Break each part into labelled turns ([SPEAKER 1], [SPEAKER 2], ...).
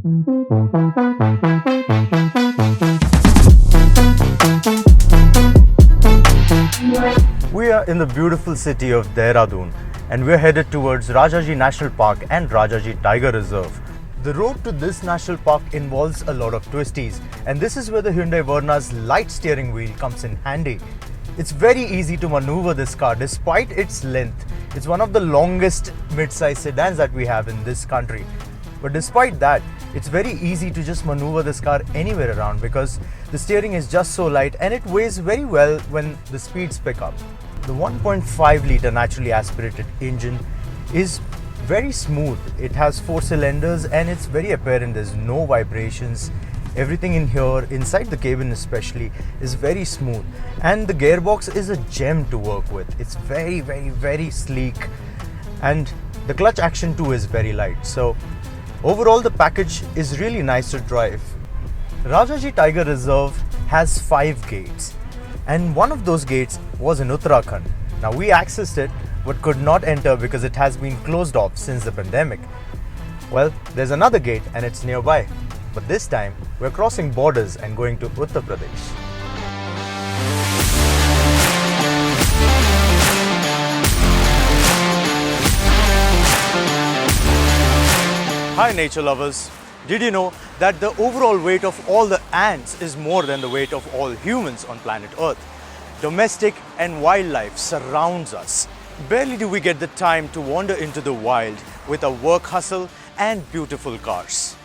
[SPEAKER 1] We are in the beautiful city of Dehradun and we're headed towards Rajaji National Park and Rajaji Tiger Reserve. The road to this national park involves a lot of twisties, and this is where the Hyundai Verna's light steering wheel comes in handy. It's very easy to maneuver this car despite its length. It's one of the longest mid-size sedans that we have in this country. But despite that, it's very easy to just maneuver this car anywhere around because the steering is just so light and it weighs very well when the speeds pick up. The 1.5 litre naturally aspirated engine is very smooth. It has 4 cylinders and it's very apparent there's no vibrations. Everything in here, inside the cabin especially, is very smooth, and the gearbox is a gem to work with. It's very sleek, and the clutch action too is very light. So overall the package is really nice to drive. Rajaji Tiger Reserve has 5 gates, and one of those gates was in Uttarakhand. Now we accessed it but could not enter because it has been closed off since the pandemic. Well, there's another gate and it's nearby, but this time we're crossing borders and going to Uttar Pradesh. Hi nature lovers, did you know that the overall weight of all the ants is more than the weight of all humans on planet Earth? Domestic and wildlife surrounds us. Barely do we get the time to wander into the wild with our work hustle and beautiful cars.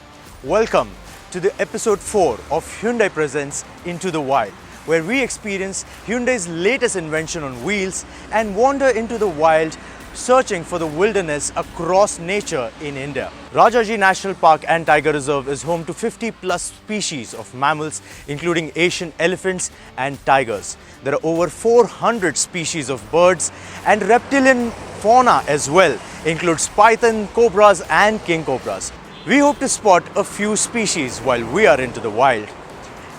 [SPEAKER 1] Welcome to the episode 4 of Hyundai Presents Into the Wild, where we experience Hyundai's latest invention on wheels and wander into the wild searching for the wilderness across nature in India. Rajaji National Park and Tiger Reserve is home to 50 plus species of mammals, including Asian elephants and tigers. There are over 400 species of birds, and reptilian fauna as well includes python, cobras and king cobras. We hope to spot a few species while we are into the wild.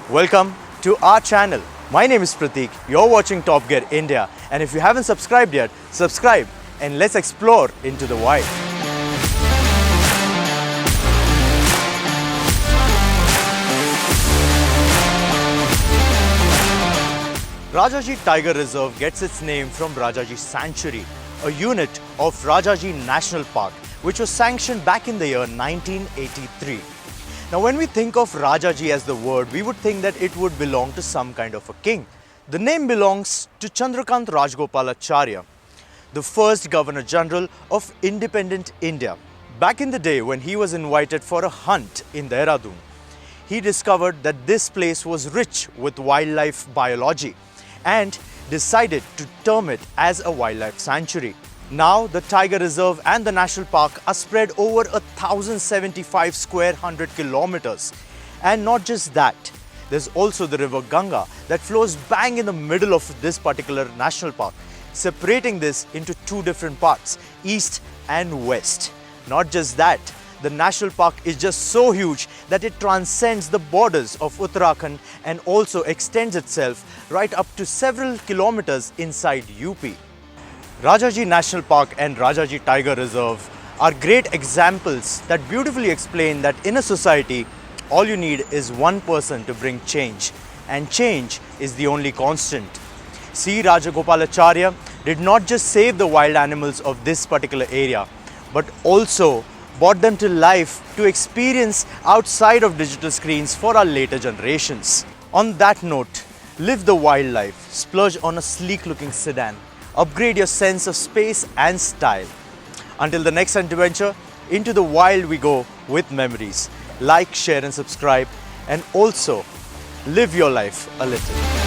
[SPEAKER 1] Welcome to our channel. My name is Pratik, you're watching Top Gear India, and if you haven't subscribed yet, subscribe and let's explore into the wild. Rajaji Tiger Reserve gets its name from Rajaji Sanctuary, a unit of Rajaji National Park, which was sanctioned back in the year 1983. Now when we think of Rajaji as the word, we would think that it would belong to some kind of a king. The name belongs to Chandrakant Rajgopalacharya, the first Governor General of independent India. Back in the day when he was invited for a hunt in Dehradun, he discovered that this place was rich with wildlife biology and decided to term it as a wildlife sanctuary. Now the Tiger Reserve and the National Park are spread over 1,075 square 100 kilometers. And not just that, there's also the river Ganga that flows bang in the middle of this particular national park, separating this into 2 different parts, east and west. Not just that, the national park is just so huge that it transcends the borders of Uttarakhand and also extends itself right up to several kilometers inside UP. Rajaji National Park and Rajaji Tiger Reserve are great examples that beautifully explain that in a society, all you need is one person to bring change, and change is the only constant. C. Rajagopalacharya did not just save the wild animals of this particular area, but also brought them to life to experience outside of digital screens for our later generations. On that note, live the wildlife, splurge on a sleek looking sedan, upgrade your sense of space and style. Until the next adventure, into the wild we go with memories. Like, share and subscribe, and also live your life a little.